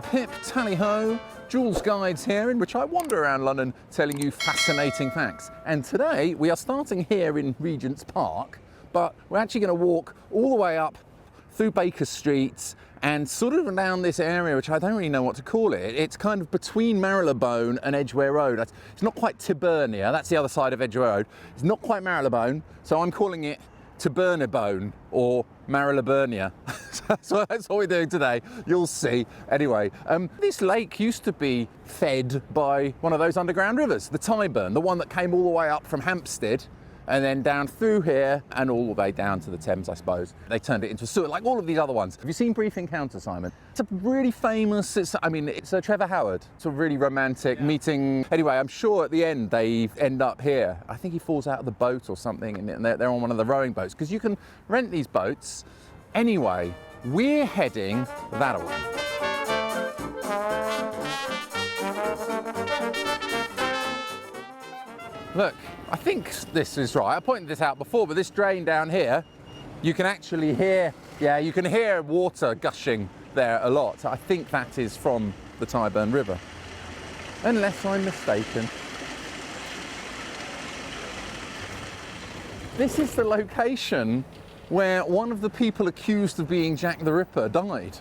Hip hip tally ho, Joolz Guides here, in which I wander around London telling you fascinating facts. And today we are starting here in Regent's Park, but we're actually going to walk all the way up through Baker Street and sort of down this area, which I don't really know what to call it. It's kind of between Marylebone and Edgware Road. It's not quite Tyburn, that's the other side of Edgware Road. It's not quite Marylebone, so I'm calling it Tyburnebone or Marylebonia. So that's what we're doing today. You'll see. Anyway, this lake used to be fed by one of those underground rivers, the Tyburn, the one that came all the way up from Hampstead and then down through here and all the way down to the Thames, I suppose. They turned it into a sewer, like all of these other ones. Have you seen Brief Encounter, Simon? It's a really famous, it's Trevor Howard. It's a really romantic meeting. Anyway, I'm sure at the end they end up here. I think he falls out of the boat or something, and they're on one of the rowing boats, because you can rent these boats. Anyway, we're heading that way. Look, I think this is right. I pointed this out before, but this drain down here, you can actually hear, you can hear water gushing there a lot. I think that is from the Tyburn River, unless I'm mistaken. This is the location where one of the people accused of being Jack the Ripper died.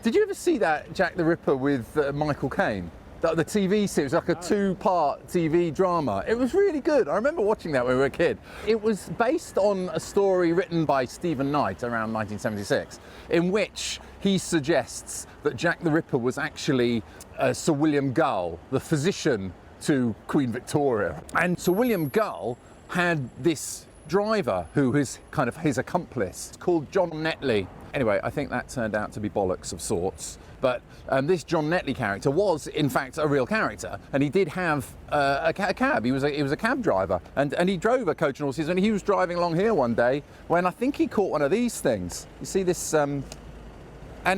Did you ever see that Jack the Ripper with Michael Caine? The TV series, like a two-part TV drama. It was really good. I remember watching that when we were a kid. It was based on a story written by Stephen Knight around 1976, in which he suggests that Jack the Ripper was actually Sir William Gull, the physician to Queen Victoria. And Sir William Gull had this driver who is kind of his accomplice, called John Netley. Anyway, I think that turned out to be bollocks of sorts. But this John Netley character was, in fact, a real character, and he did have a cab. He was a cab driver, and he drove a coach and horses. And he was driving along here one day when I think he caught one of these things. You see this, and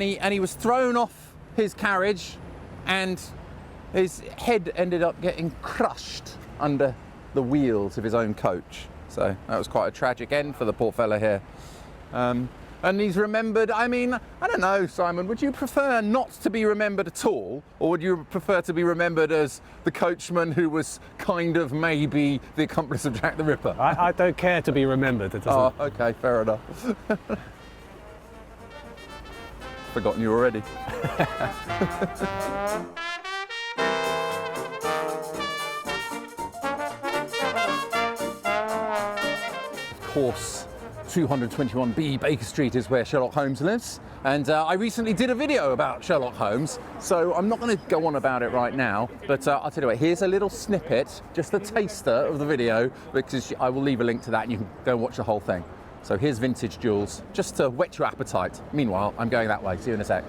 he was thrown off his carriage, and his head ended up getting crushed under the wheels of his own coach. So that was quite a tragic end for the poor fella here. And he's remembered, I don't know, Simon, would you prefer not to be remembered at all? Or would you prefer to be remembered as the coachman who was kind of maybe the accomplice of Jack the Ripper? I don't care to be remembered. It doesn't... Oh, okay, fair enough. Forgotten you already. Of course. 221B Baker Street is where Sherlock Holmes lives, and I recently did a video about Sherlock Holmes, so I'm not going to go on about it right now, but I'll tell you what, here's a little snippet, just a taster of the video, because I will leave a link to that and you can go and watch the whole thing. So here's vintage Joolz, just to whet your appetite. Meanwhile, I'm going that way. See you in a sec.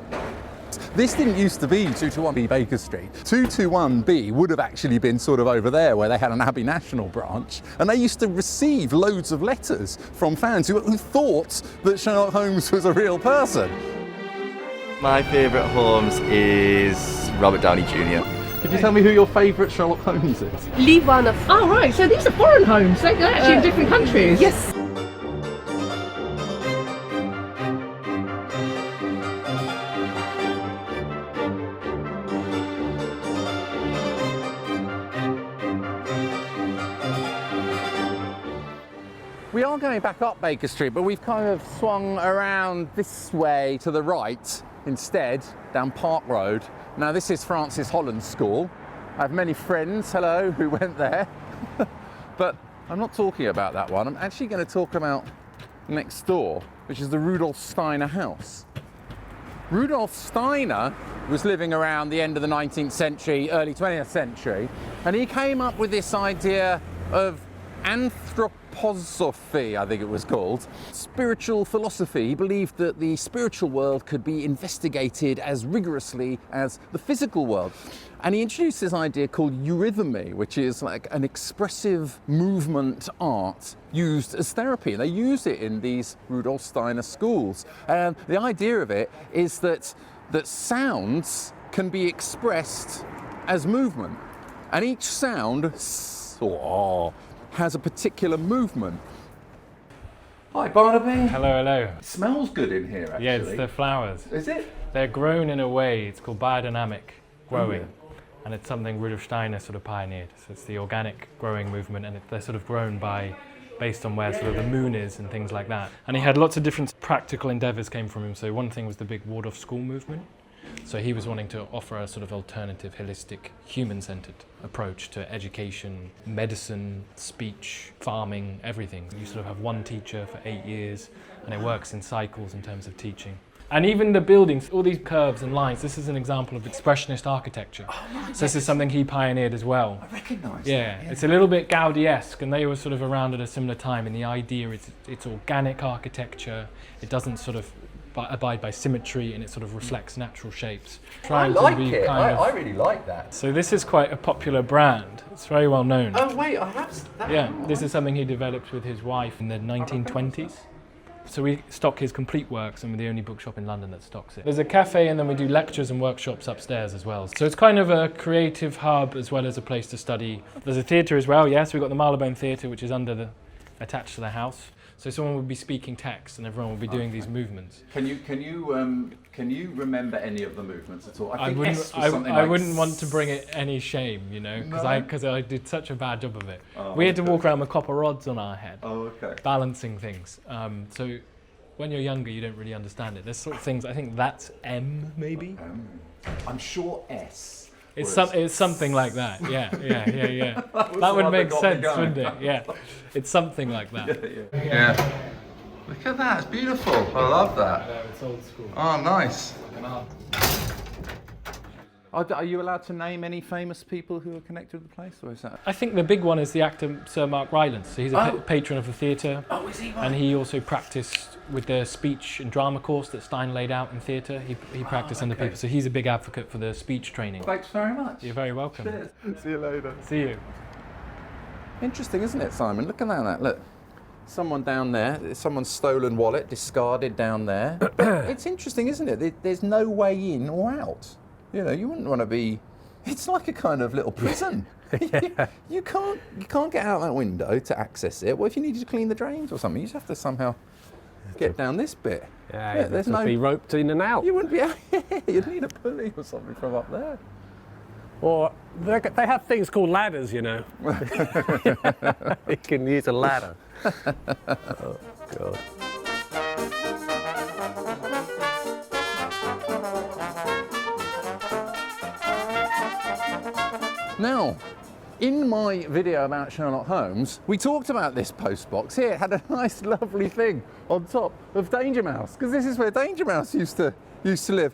This didn't used to be 221B Baker Street. 221B would have actually been sort of over there where they had an Abbey National branch, and they used to receive loads of letters from fans who thought that Sherlock Holmes was a real person. My favourite Holmes is Robert Downey Jr. Could you tell me who your favourite Sherlock Holmes is? Lee one of... Oh right, so these are foreign Holmes, they're actually in different countries. Yes. We are going back up Baker Street, but we've kind of swung around this way to the right instead, down Park Road. Now this is Francis Holland's school. I have many friends, hello, who went there. But I'm not talking about that one. I'm actually going to talk about next door, which is the Rudolf Steiner house. Rudolf Steiner was living around the end of the 19th century, early 20th century, and he came up with this idea of anthroposophy, I think it was called. Spiritual philosophy. He believed that the spiritual world could be investigated as rigorously as the physical world. And he introduced this idea called eurythmy, which is like an expressive movement art used as therapy. And they use it in these Rudolf Steiner schools. And the idea of it is that sounds can be expressed as movement. And each sound has a particular movement. Hi, Barnaby. Hello, hello. It smells good in here, actually. Yeah, it's the flowers. Is it? They're grown in a way, it's called biodynamic growing. yeah. And it's something Rudolf Steiner sort of pioneered. So it's the organic growing movement, and they're sort of grown based on where sort of the moon is and things like that. And he had lots of different practical endeavours came from him. So one thing was the big Waldorf school movement. So he was wanting to offer a sort of alternative, holistic, human-centred approach to education, medicine, speech, farming, everything. You sort of have one teacher for 8 years, and it works in cycles in terms of teaching. And even the buildings, all these curves and lines, this is an example of expressionist architecture. So this is something he pioneered as well. I recognise that. Yeah, it's a little bit Gaudi-esque, and they were sort of around at a similar time, and the idea is it's organic architecture. It doesn't sort of abide by symmetry, and it sort of reflects natural shapes. I like it. I really like that. So this is quite a popular brand. It's very well known. Oh wait, I have that. Yeah, this is something he developed with his wife in the 1920s. So we stock his complete works, and we're the only bookshop in London that stocks it. There's a cafe, and then we do lectures and workshops upstairs as well. So it's kind of a creative hub as well as a place to study. There's a theatre as well, yes. We've got the Marylebone Theatre, which is attached to the house. So someone would be speaking text, and everyone would be doing these movements. Can you remember any of the movements at all? I wouldn't want to bring it any shame, you know, because I did such a bad job of it. We had to walk around with copper rods on our head, balancing things. So when you're younger, you don't really understand it. There's sort of things. I think that's M, maybe. I'm sure S. It's something like that. Yeah. That would make sense, wouldn't it? Yeah. It's something like that. Yeah. Look at that, it's beautiful. I love that. Yeah, it's old school. Oh, nice. Are you allowed to name any famous people who are connected with the place, or is that? I think the big one is the actor Sir Mark Rylance. So he's a patron of the theatre. Oh, is he? Right? And he also practiced with the speech and drama course that Steiner laid out in theatre. He practiced under people. So he's a big advocate for the speech training. Thanks very much. You're very welcome. Cheers. See you later. See you. Interesting, isn't it, Simon? Look at that. Look. Someone down there, someone's stolen wallet, discarded down there. It's interesting, isn't it? There's no way in or out. You know, you wouldn't want to be. It's like a kind of little prison. You can't get out that window to access it. What if you needed to clean the drains or something? You just have to somehow get down this bit. Yeah, there's no be roped in and out. You wouldn't be. You'd need a pulley or something from up there. Or they have things called ladders, you know. You can use a ladder. Oh, God. Now, in my video about Sherlock Holmes, we talked about this postbox here. It had a nice, lovely thing on top of Danger Mouse, because this is where Danger Mouse used to live.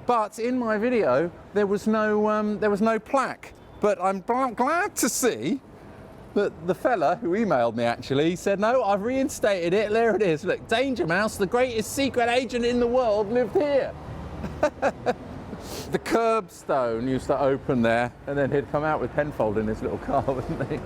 But in my video, there was no plaque. But I'm glad to see that the fella who emailed me actually said, no, I've reinstated it. There it is. Look, Danger Mouse, the greatest secret agent in the world, lived here. The curbstone used to open there, and then he'd come out with Penfold in his little car, wouldn't he?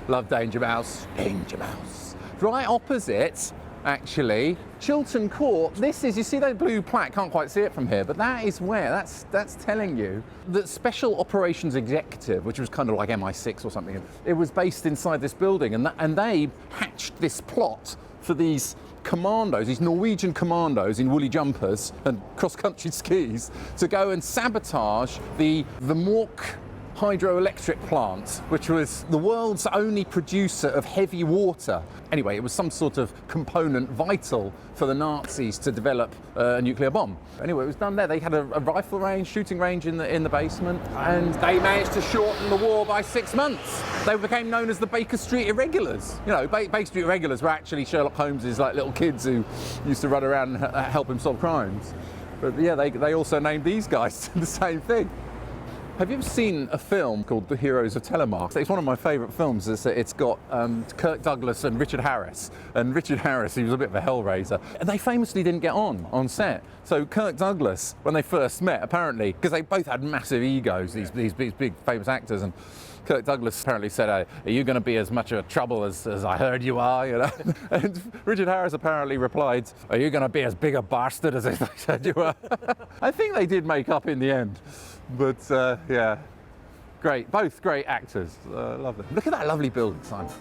Love Danger Mouse. Danger Mouse. Right opposite, actually, Chiltern Court. This is, you see that blue plaque? Can't quite see it from here, but that is where, that's telling you that Special Operations Executive, which was kind of like MI6 or something, it was based inside this building, and they hatched this plot for these commandos, these Norwegian commandos in woolly jumpers and cross-country skis, to go and sabotage the Mork hydroelectric plant, which was the world's only producer of heavy water. Anyway, it was some sort of component vital for the Nazis to develop a nuclear bomb. Anyway, it was done there. They had a rifle range, shooting range in the basement, and they managed to shorten the war by 6 months. They became known as the Baker Street Irregulars. You know, Baker Street Irregulars were actually Sherlock Holmes's like little kids who used to run around and help him solve crimes. But yeah, they also named these guys the same thing. Have you ever seen a film called The Heroes of Telemark? It's one of my favourite films. It's got Kirk Douglas and Richard Harris. And Richard Harris, he was a bit of a hellraiser. And they famously didn't get on set. So Kirk Douglas, when they first met, apparently, because they both had massive egos, these big famous actors, and Kirk Douglas apparently said, are you going to be as much of trouble as I heard you are? You know? And Richard Harris apparently replied, are you going to be as big a bastard as I said you were? I think they did make up in the end. But yeah, great, both great actors. Love them. Look at that lovely building, Simon.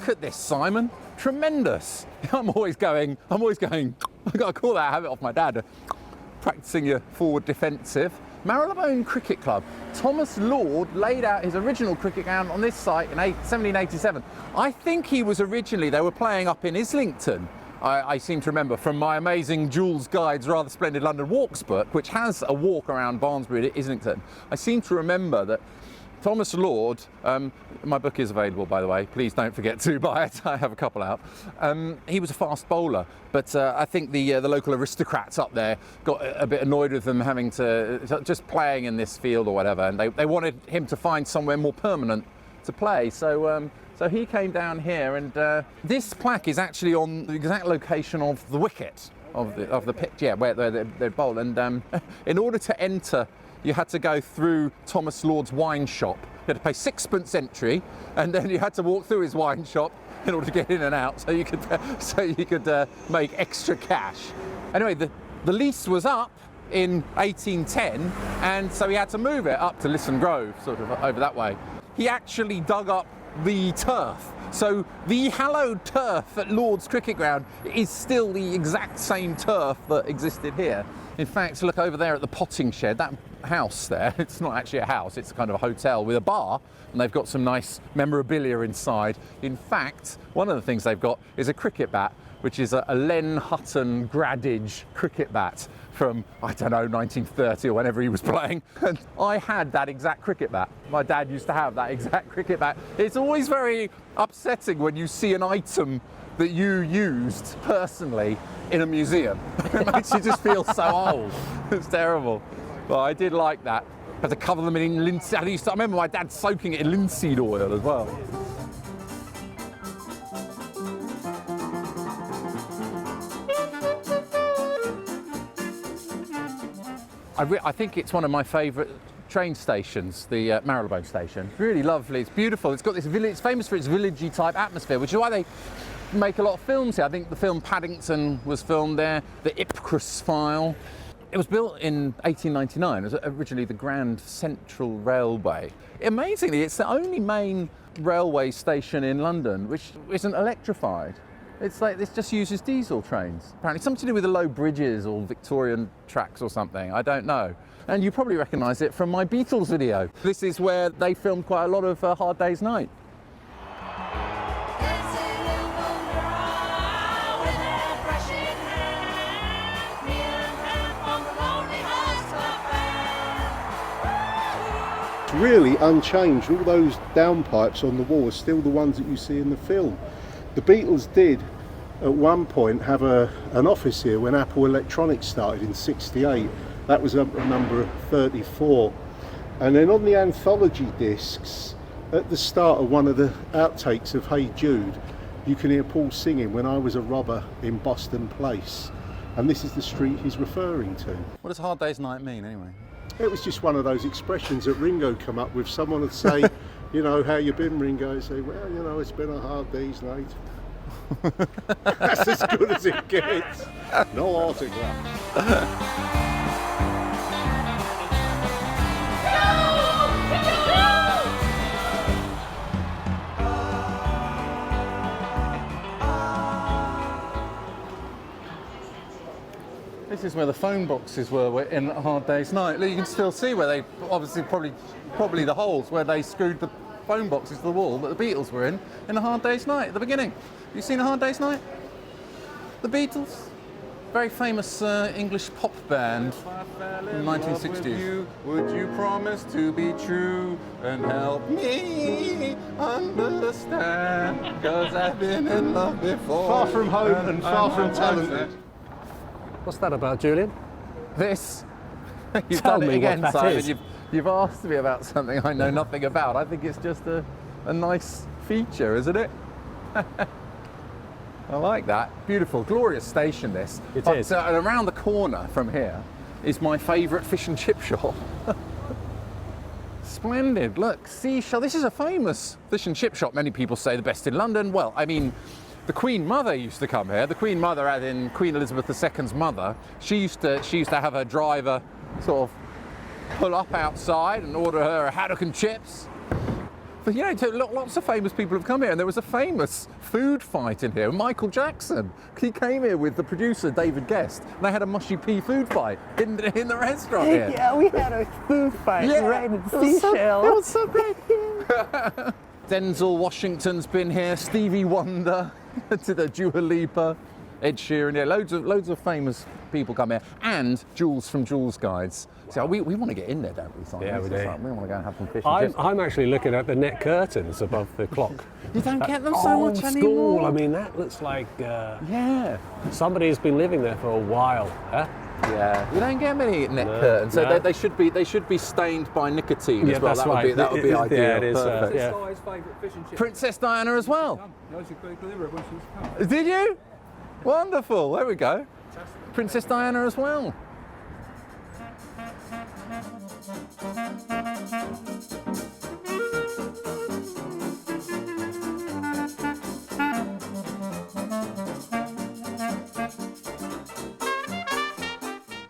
Look at this, Simon. Tremendous. I'm always going, I've got to call that habit off my dad. Practicing your forward defensive. Marylebone Cricket Club. Thomas Lord laid out his original cricket ground on this site in 1787. I think he was originally, they were playing up in Islington. I seem to remember from my amazing Joolz Guide's rather splendid London Walks book, which has a walk around Barnsbury at Islington. I seem to remember that Thomas Lord, my book is available, by the way, please don't forget to buy it, I have a couple out. He was a fast bowler, but I think the local aristocrats up there got a bit annoyed with them having to, just playing in this field or whatever, and they wanted him to find somewhere more permanent to play. So he came down here, and this plaque is actually on the exact location of the wicket of the pitch, yeah, where they bowl. And in order to enter, you had to go through Thomas Lord's wine shop. You had to pay 6p entry, and then you had to walk through his wine shop in order to get in and out, so you could make extra cash. Anyway, the lease was up in 1810, and so he had to move it up to Lisson Grove, sort of over that way. He actually dug up the turf. So the hallowed turf at Lord's Cricket Ground is still the exact same turf that existed here. In fact, look over there at the potting shed, that house there, it's not actually a house, it's kind of a hotel with a bar, and they've got some nice memorabilia inside. In fact, one of the things they've got is a cricket bat, which is a Len Hutton Gradage cricket bat from, I don't know, 1930 or whenever he was playing. And I had that exact cricket bat. My dad used to have that exact cricket bat. It's always very upsetting when you see an item that you used personally in a museum. It makes you just feel so old. It's terrible. But I did like that. I had to cover them in linseed. I remember my dad soaking it in linseed oil as well. I think it's one of my favourite train stations, the Marylebone Station. Really lovely, it's beautiful. It's got this village, it's famous for its villagey type atmosphere, which is why they make a lot of films here. I think the film Paddington was filmed there, the Ipcress File. It was built in 1899. It was originally the Grand Central Railway. Amazingly, it's the only main railway station in London which isn't electrified. It's like this just uses diesel trains. Apparently something to do with the low bridges or Victorian tracks or something, I don't know. And you probably recognise it from my Beatles video. This is where they filmed quite a lot of Hard Day's Night. Really unchanged. All those downpipes on the wall are still the ones that you see in the film. The Beatles did at one point have an office here when Apple Electronics started in '68. That was up at number 34. And then on the anthology discs, at the start of one of the outtakes of Hey Jude, you can hear Paul singing "When I Was a Robber in Boston Place." And this is the street he's referring to. What does Hard Day's Night mean anyway? It was just one of those expressions that Ringo come up with. Someone would say, you know, how you been, Ringo? He'd say, well, you know, it's been a hard day's night. That's as good as it gets. No autograph. This is where the phone boxes were in A Hard Day's Night. Look, you can still see where they, obviously probably the holes where they screwed the phone boxes to the wall that the Beatles were in A Hard Day's Night at the beginning. You seen A Hard Day's Night? The Beatles? Very famous English pop band from the 1960s. Would you promise to be true and help me understand? 'Cause I've been in love before. Far from home and far from talented. What's that about, Julian? This. You've Tell done it me again, what that Simon. is. You've asked me about something I know nothing about. I think it's just a nice feature, isn't it? I like that. Beautiful, glorious station, this. It is. And around the corner from here is my favourite fish and chip shop. Splendid. Look, seashell. This is a famous fish and chip shop. Many people say the best in London. Well, I mean, the Queen Mother used to come here. The Queen Mother, as in Queen Elizabeth II's mother. She used to have her driver sort of pull up outside and order her a haddock and chips. But you know, lots of famous people have come here, and there was a famous food fight in here. Michael Jackson, he came here with the producer David Guest, and they had a mushy pea food fight in the restaurant here. Yeah, we had a food fight right in the seashell. It was so great. Denzel Washington's been here, Stevie Wonder, to the Dua Lipa, Ed Sheeran. Yeah, loads of famous people come here, and Joolz from Joolz Guides. So we want to get in there, don't we, Simon? Yeah, we do. We want to go and have some fish. I'm actually looking at the net curtains above the clock. You don't get them so much Old anymore. school. I mean, that looks like Yeah. somebody's been living there for a while. Huh? Yeah, you don't get many net curtains, so they should be stained by nicotine as well. That's right. That would be ideal. Yeah, it is. Perfect. Yeah. Guy's favourite fish and chips. Princess Diana as well. I used to deliver it when she was coming. Did you? Wonderful. There we go. Princess Diana as well.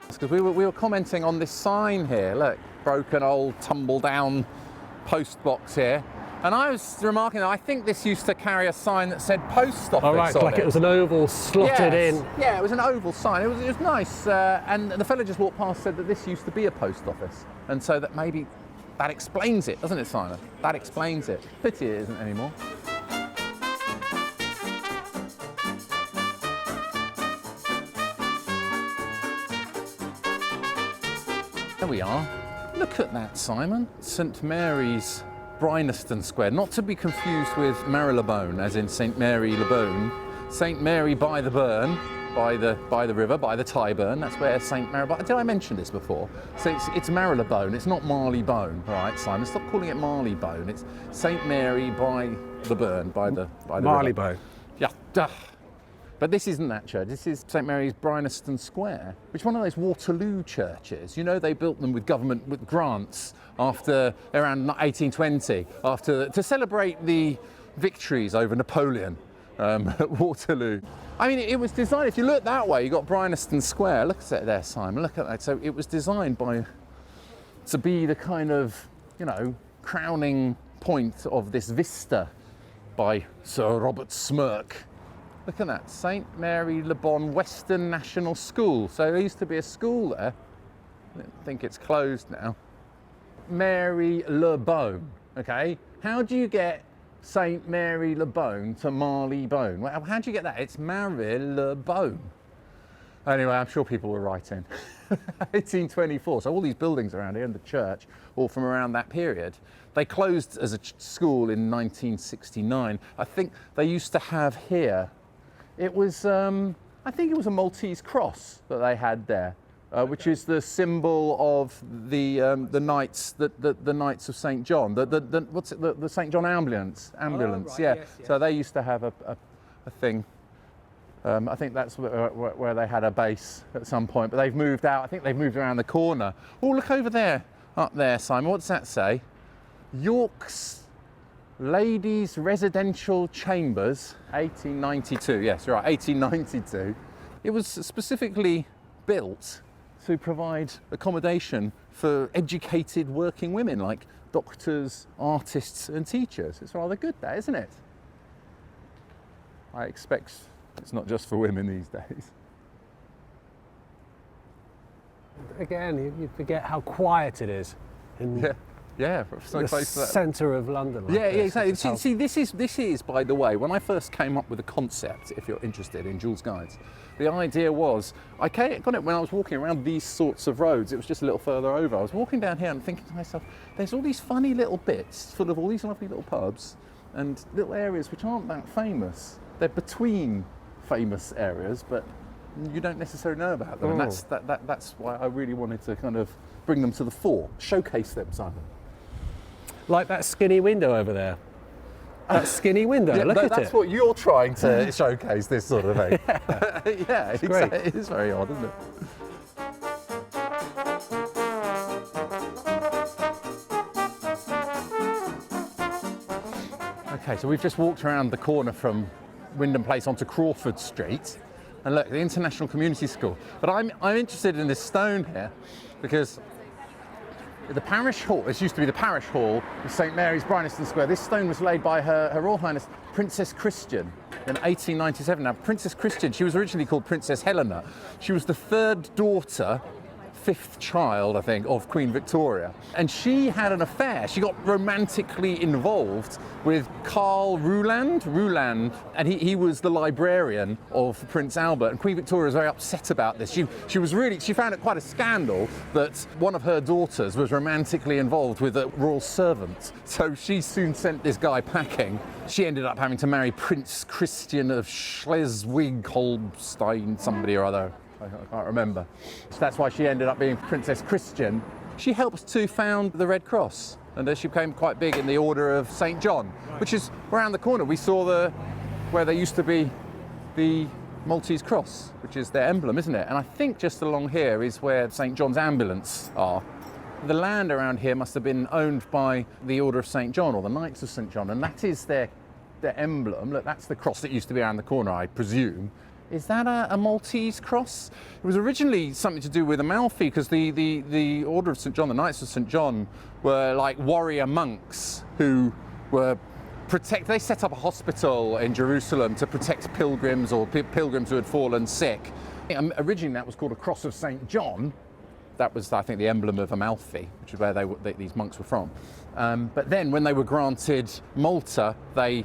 Because we were commenting on this sign here. Look, broken old tumble down post box here. And I was remarking that I think this used to carry a sign that said post office. All right, on like it was an oval slotted Yes. in. Yeah, it was an oval sign. It was nice. And the fellow just walked past, said that this used to be a post office. And so that maybe that explains it, doesn't it, Simon? That explains it. Pity it isn't anymore. There we are. Look at that, Simon. St Mary's Bryanston Square, not to be confused with Marylebone, as in St Marylebone. St Mary by the Burn, by the river, by the Tyburn. That's where St Marylebone. Did I mention this before? So it's Marylebone. It's not Marylebone, right, Simon? Stop calling it Marylebone. It's St Mary by the Burn, by the Marylebone. river. Yeah. Duh. But this isn't that church. This is St Mary's Bryanston Square, which is one of those Waterloo churches. You know, they built them with government with grants after around 1820, to celebrate the victories over Napoleon at Waterloo. I mean, it was designed. If you look that way, you got Bryanston Square. Look at it there, Simon. Look at that. So it was designed to be the kind of, you know, crowning point of this vista by Sir Robert Smirke. Look at that, St Marylebone Western National School. So there used to be a school there. I think it's closed now. Marylebone, okay? How do you get St Marylebone to Marylebone? Well, how do you get that? It's Marylebone. Anyway, I'm sure people were writing. 1824, so all these buildings around here and the church, all from around that period. They closed as a school in 1969. I think they used to have here, it was, I think it was a Maltese cross that they had there, which is the symbol of the knights, the Knights of St John, the St John ambulance, right, yeah. yes. So they used to have a thing. I think that's where they had a base at some point, but they've moved out. I think they've moved around the corner. Oh, look over there, up there, Simon. What does that say? York's Ladies Residential Chambers, 1892. Yes, right, 1892. It was specifically built to provide accommodation for educated working women like doctors, artists and teachers. It's rather good, that, isn't it? I expect it's not just for women these days. Again, you forget how quiet it is in Yeah, so the close to that. centre of London. Like Yeah, this. exactly. It's how- See, this is, by the way, when I first came up with the concept, if you're interested in Joolz Guides, the idea was, I got it when I was walking around these sorts of roads. It was just a little further over. I was walking down here and thinking to myself, there's all these funny little bits full of all these lovely little pubs and little areas which aren't that famous. They're between famous areas, but you don't necessarily know about them. And that's why I really wanted to kind of bring them to the fore, showcase them, Simon. Like that skinny window over there. That skinny window, look at that's it. what you're trying to showcase, this sort of thing. Yeah, it's great. It is very odd, isn't it? Okay, so we've just walked around the corner from Wyndham Place onto Crawford Street. And look, the International Community School. But I'm interested in this stone here because The parish hall, this used to be the parish hall of St Mary's, Bryanston Square. This stone was laid by Her Royal Highness Princess Christian in 1897. Now, Princess Christian, she was originally called Princess Helena. She was the third daughter, fifth child, I think, of Queen Victoria. And she had an affair. She got romantically involved with Karl Ruland, and he was the librarian of Prince Albert. And Queen Victoria was very upset about this. She found it quite a scandal that one of her daughters was romantically involved with a royal servant. So she soon sent this guy packing. She ended up having to marry Prince Christian of Schleswig-Holstein, somebody or other. I can't remember. So that's why she ended up being Princess Christian. She helped to found the Red Cross, and she became quite big in the Order of St John, which is around the corner. We saw where there used to be the Maltese Cross, which is their emblem, isn't it? And I think just along here is where St John's ambulance are. The land around here must have been owned by the Order of St John or the Knights of St John, and that is their emblem. Look, that's the cross that used to be around the corner, I presume. Is that a Maltese cross? It was originally something to do with Amalfi, because the Order of St John, the Knights of St John, were like warrior monks who were they set up a hospital in Jerusalem to protect pilgrims or pilgrims who had fallen sick. Originally that was called a Cross of St John. That was, I think, the emblem of Amalfi, which is where these monks were from. But then when they were granted Malta, they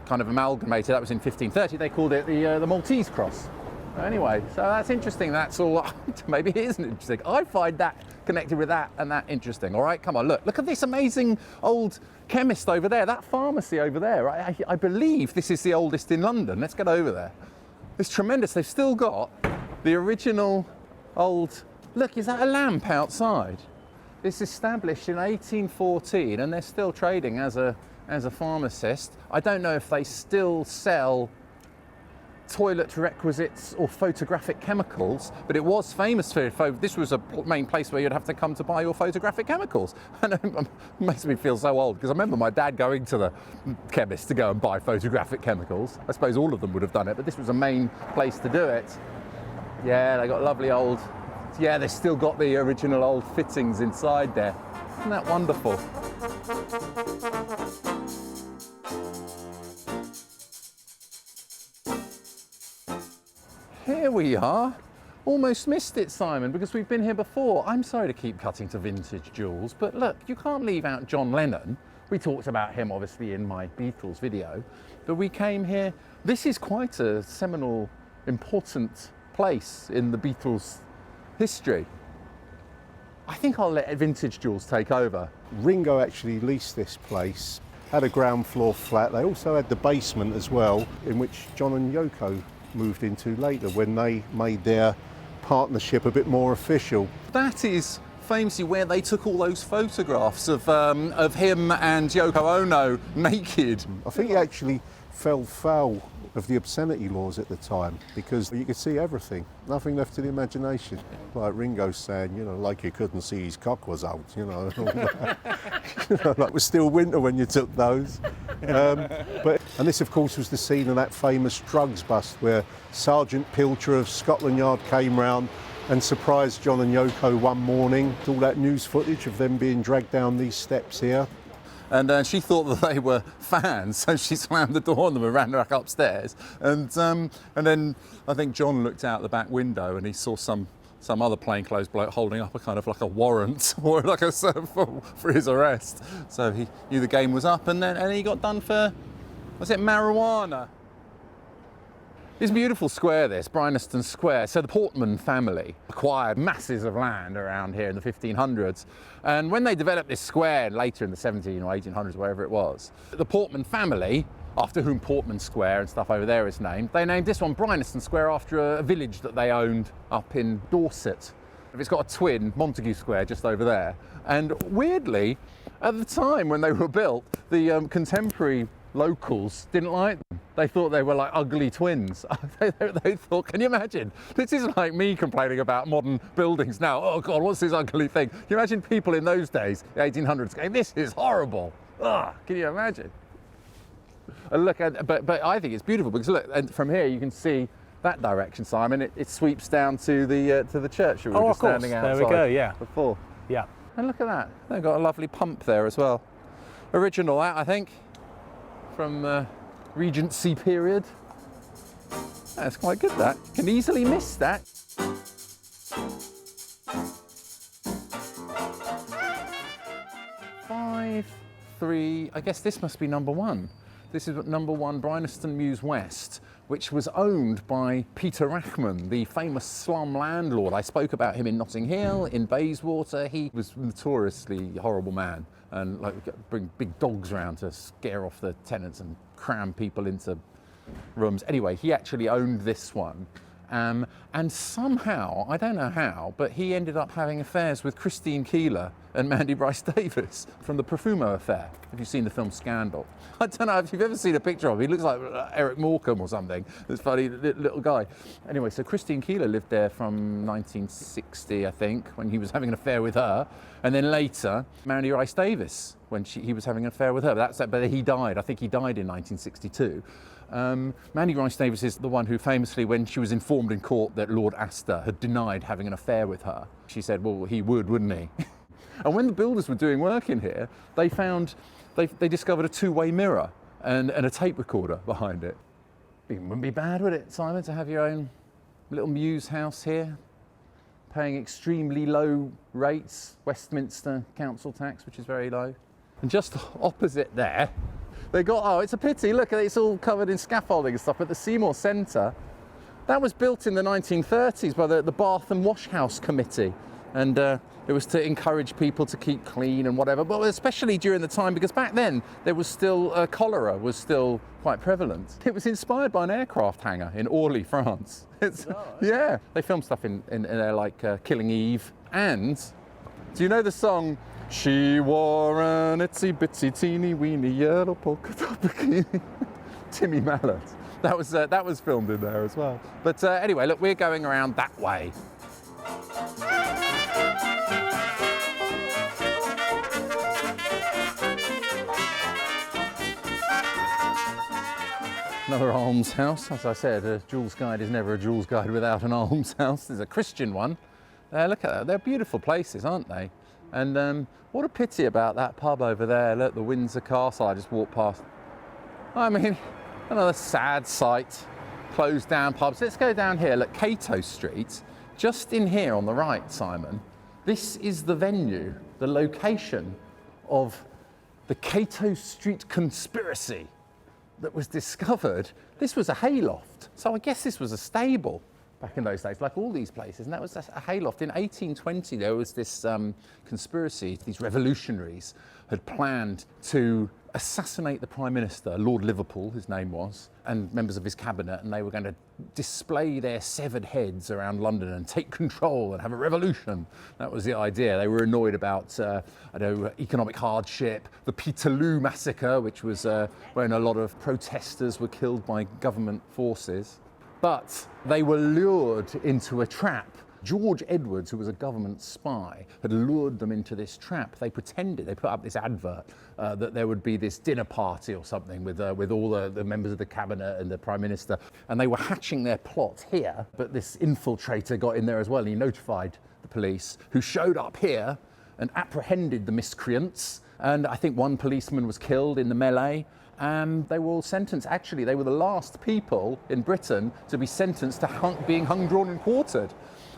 kind of amalgamated. That was in 1530. They called it the Maltese Cross. Anyway, so that's interesting. That's all. Maybe it isn't interesting. I find that connected with that and that interesting. All right, come on, look at this amazing old chemist over there. That pharmacy over there. I believe this is the oldest in London. Let's get over there. It's tremendous. They've still got the original old. Look, is that a lamp outside? It's established in 1814, and they're still trading as a pharmacist. I don't know if they still sell toilet requisites or photographic chemicals, but it was famous for this was a main place where you'd have to come to buy your photographic chemicals. And it makes me feel so old, because I remember my dad going to the chemist to go and buy photographic chemicals. I suppose all of them would have done it, but this was a main place to do it. Yeah, they got lovely old, yeah, they still got the original old fittings inside there. Isn't that wonderful? Here we are. Almost missed it, Simon, because we've been here before. I'm sorry to keep cutting to vintage Joolz, but look, you can't leave out John Lennon. We talked about him, obviously, in my Beatles video, but we came here. This is quite a seminal, important place in the Beatles' history. I think I'll let vintage Joolz take over. Ringo actually leased this place, had a ground floor flat. They also had the basement as well, in which John and Yoko moved into later when they made their partnership a bit more official. That is famously where they took all those photographs of him and Yoko Ono naked. I think he actually fell foul of the obscenity laws at the time, because you could see everything, nothing left to the imagination. Like Ringo saying, you know, like you couldn't see his cock was out, you know. And all that. You know, like it was still winter when you took those. And this, of course, was the scene of that famous drugs bust where Sergeant Pilcher of Scotland Yard came round and surprised John and Yoko one morning. All that news footage of them being dragged down these steps here. And she thought that they were fans, so she slammed the door on them and ran back upstairs. And then I think John looked out the back window and he saw some other plainclothes bloke holding up a kind of like a warrant or like a for his arrest. So he knew the game was up, and he got done for, was it marijuana? It's a beautiful square, this, Bryanston Square. So the Portman family acquired masses of land around here in the 1500s. And when they developed this square later in the 17 or 1800s, wherever it was, the Portman family, after whom Portman Square and stuff over there is named, they named this one Bryanston Square after a village that they owned up in Dorset. It's got a twin, Montague Square, just over there. And weirdly, at the time when they were built, the contemporary locals didn't like them. They thought they were like ugly twins. they thought, can you imagine? This is like me complaining about modern buildings now. Oh God, what's this ugly thing? Can you imagine people in those days, the 1800s, going, this is horrible. Ugh, can you imagine? And look, but I think it's beautiful because look, and from here you can see that direction, Simon. It sweeps down to the church that we were just standing outside. There we go, yeah. Before. Yeah. And look at that. They've got a lovely pump there as well. Original that, I think, from the Regency period. That's quite good, that. Can easily miss that. 5, 3, I guess this must be number 1. This is number 1 Bryanston Mews West, which was owned by Peter Rachman, the famous slum landlord. I spoke about him in Notting Hill, in Bayswater. He was a notoriously horrible man and like bring big dogs around to scare off the tenants and cram people into rooms. Anyway, he actually owned this one. And somehow, I don't know how, but he ended up having affairs with Christine Keeler and Mandy Bryce Davis from the Profumo affair. Have you seen the film Scandal? I don't know if you've ever seen a picture of him. He looks like Eric Morecambe or something. This funny little guy. Anyway, so Christine Keeler lived there from 1960, I think, when he was having an affair with her. And then later, Mandy Bryce Davis, when he was having an affair with her. But he died. I think he died in 1962. Mandy Rice Davis is the one who famously, when she was informed in court that Lord Astor had denied having an affair with her, she said, well, he would, wouldn't he? And when the builders were doing work in here, they discovered a two-way mirror and a tape recorder behind it. It wouldn't be bad, would it, Simon, to have your own little Mews house here, paying extremely low rates, Westminster council tax, which is very low. And just opposite there, they got, oh, it's a pity, look, it's all covered in scaffolding and stuff, but the Seymour Centre, that was built in the 1930s by the Bath and Wash House Committee. And it was to encourage people to keep clean and whatever, but especially during the time, because back then there was still, cholera was still quite prevalent. It was inspired by an aircraft hangar in Orly, France. Yeah, they filmed stuff in there like Killing Eve. And do you know the song, she wore an itsy bitsy teeny weeny yellow polka dot bikini? Timmy Mallet. That was filmed in there as well. But anyway, look, we're going around that way. Another almshouse. As I said, a Joolz guide is never a Joolz guide without an almshouse. There's a Christian one. Look at that. They're beautiful places, aren't they? And what a pity about that pub over there. Look, the Windsor Castle. I just walked past. I mean, another sad sight. Closed down pubs. Let's go down here. Look, Cato Street. Just in here on the right, Simon. This is the venue, the location of the Cato Street Conspiracy that was discovered. This was a hayloft. So I guess this was a stable back in those days, like all these places, and that was a hayloft. In 1820, there was this conspiracy. These revolutionaries had planned to assassinate the Prime Minister, Lord Liverpool, his name was, and members of his cabinet, and they were going to display their severed heads around London and take control and have a revolution. That was the idea. They were annoyed about economic hardship, the Peterloo massacre, which was when a lot of protesters were killed by government forces. But they were lured into a trap. George Edwards, who was a government spy, had lured them into this trap. They pretended, they put up this advert that there would be this dinner party or something with all the members of the cabinet and the Prime Minister. And they were hatching their plot here, but this infiltrator got in there as well, and he notified the police, who showed up here and apprehended the miscreants. And I think one policeman was killed in the melee. They were all sentenced. Actually, they were the last people in Britain to be sentenced to being hung, drawn and quartered.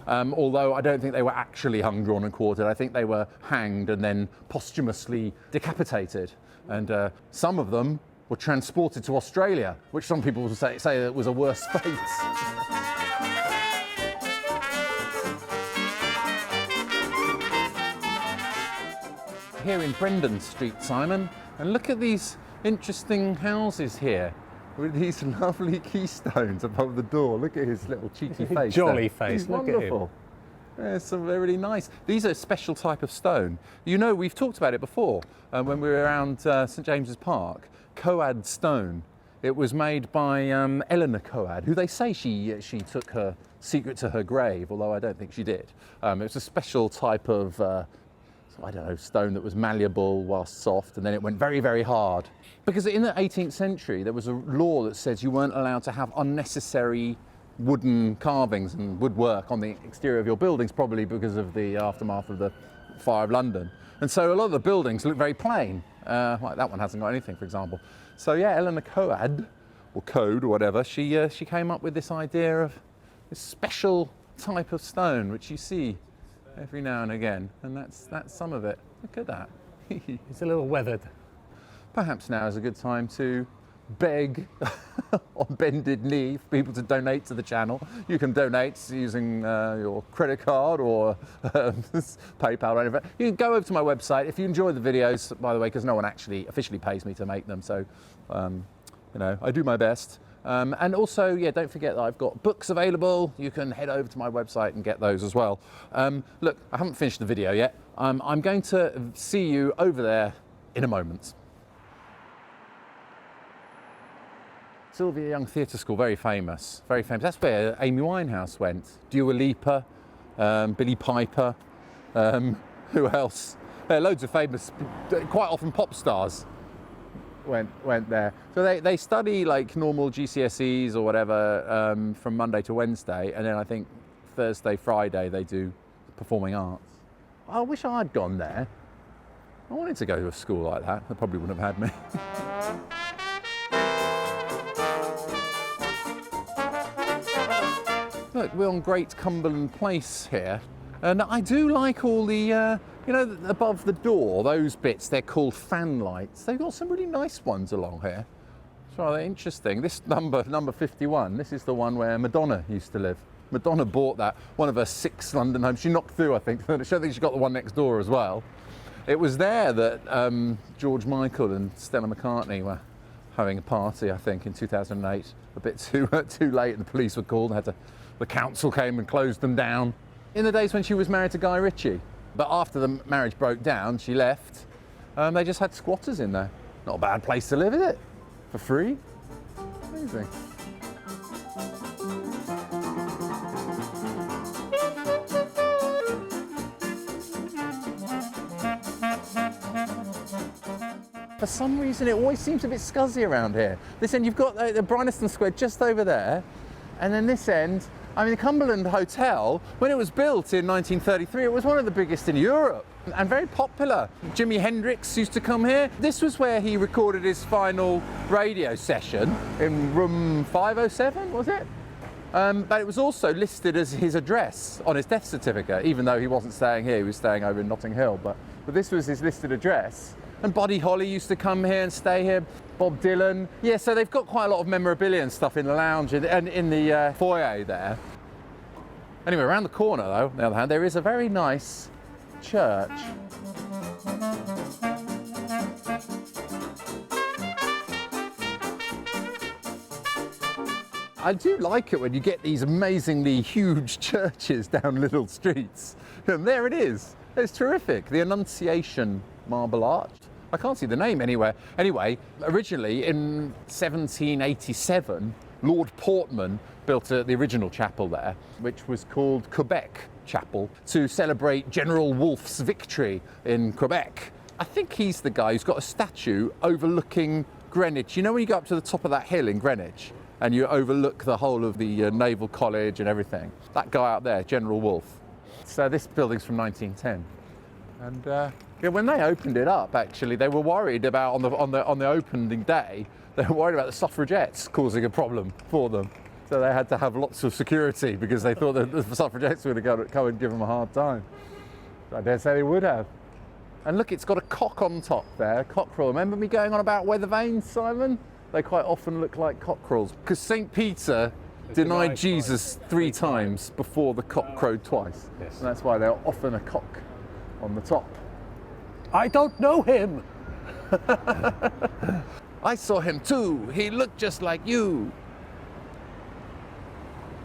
Although I don't think they were actually hung, drawn and quartered. I think they were hanged and then posthumously decapitated. And some of them were transported to Australia, which some people would say it was a worse fate. Here in Brendon Street, Simon, and look at these interesting houses here with these lovely keystones above the door. Look at his little cheeky face. Jolly face, He's look wonderful. At him. Yeah, some really nice. These are a special type of stone. You know, we've talked about it before when we were around St James's Park. Coad stone. It was made by Eleanor Coad, who they say she took her secret to her grave, although I don't think she did. It was a special type of I don't know, stone that was malleable whilst soft, and then it went very, very hard. Because in the 18th century, there was a law that says you weren't allowed to have unnecessary wooden carvings and woodwork on the exterior of your buildings, probably because of the aftermath of the Spitfire of London. And so a lot of the buildings look very plain. Like that one hasn't got anything, for example. So yeah, Eleanor Coad, or Code or whatever, she came up with this idea of this special type of stone which you see every now and again, and that's some of it. Look at that. It's a little weathered. Perhaps now is a good time to beg on bended knee for people to donate to the channel. You can donate using your credit card or PayPal or anything. You can go over to my website if you enjoy the videos, by the way, because no one actually officially pays me to make them, so you know, I do my best. And also, yeah, don't forget that I've got books available. You can head over to my website and get those as well. Look, I haven't finished the video yet. I'm going to see you over there in a moment. Sylvia Young Theatre School, very famous, very famous. That's where Amy Winehouse went. Dua Lipa, Billy Piper, who else? Loads of famous, quite often pop stars went there. So they study like normal GCSEs or whatever from Monday to Wednesday, and then I think Thursday, Friday they do performing arts. I wish I'd gone there. I wanted to go to a school like that. They probably wouldn't have had me. Look, we're on Great Cumberland Place here, and I do like all the, you know, above the door, those bits, they're called fan lights. They've got some really nice ones along here. It's rather interesting. This number 51, this is the one where Madonna used to live. Madonna bought that, one of her 6 London homes. She knocked through, I think. I don't think she got the one next door as well. It was there that George Michael and Stella McCartney were having a party, I think, in 2008. A bit too late, and the police were called. The council came and closed them down. In the days when she was married to Guy Ritchie. But after the marriage broke down, she left. They just had squatters in there. Not a bad place to live, is it? For free? Amazing. For some reason, it always seems a bit scuzzy around here. This end, you've got the Bryanston Square just over there, and then this end, I mean, the Cumberland Hotel, when it was built in 1933, it was one of the biggest in Europe and very popular. Jimi Hendrix used to come here. This was where he recorded his final radio session in room 507, was it? But it was also listed as his address on his death certificate, even though he wasn't staying here, he was staying over in Notting Hill. But this was his listed address. And Buddy Holly used to come here and stay here, Bob Dylan. Yeah, so they've got quite a lot of memorabilia and stuff in the lounge and in the foyer there. Anyway, around the corner though, on the other hand, there is a very nice church. I do like it when you get these amazingly huge churches down little streets. And there it is. It's terrific. The Annunciation Marble Arch. I can't see the name anywhere. Anyway, originally in 1787, Lord Portman built the original chapel there, which was called Quebec Chapel, to celebrate General Wolfe's victory in Quebec. I think he's the guy who's got a statue overlooking Greenwich. You know when you go up to the top of that hill in Greenwich and you overlook the whole of the Naval College and everything? That guy up there, General Wolfe. So this building's from 1910. And yeah, when they opened it up, actually, they were worried about on the opening day. They were worried about the suffragettes causing a problem for them, so they had to have lots of security because they thought that the suffragettes were going to come and give them a hard time. So I dare say they would have. And look, it's got a cock on top there, a cockerel. Remember me going on about weather vanes, Simon? They quite often look like cockerels because St. Peter denied Jesus 3 times before the cock crowed twice. Yes. And that's why they're often a cock on the top. I don't know him. I saw him too. He looked just like you.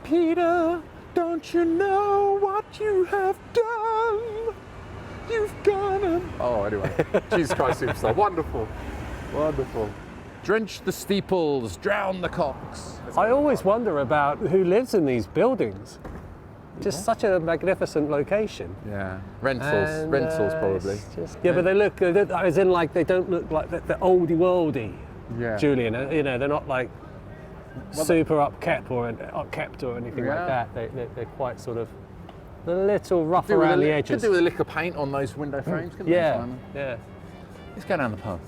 Peter, don't you know what you have done? You've gone and... Oh, anyway. Jesus Christ Superstar. Wonderful. Wonderful. Drench the steeples, drown the cocks. I always wonder about who lives in these buildings. Just such a magnificent location. Yeah, rentals And, probably. it's just, yeah, but they look, as in like, they don't look like they're oldie-worldy, Yeah. Julian. You know, they're not like super upkept or anything Yeah. like that. They're quite sort of A little rough Do with around a the li- edges. Could do with a lick of paint on those window frames, couldn't they, Yeah, Simon? yeah. Let's go down the pub.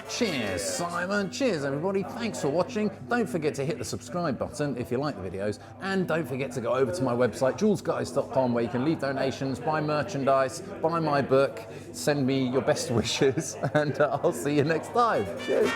Cheers, Simon. Cheers, everybody. Thanks for watching. Don't forget to hit the subscribe button if you like the videos. And don't forget to go over to my website, joolzguys.com, where you can leave donations, buy merchandise, buy my book, send me your best wishes, and I'll see you next time. Cheers.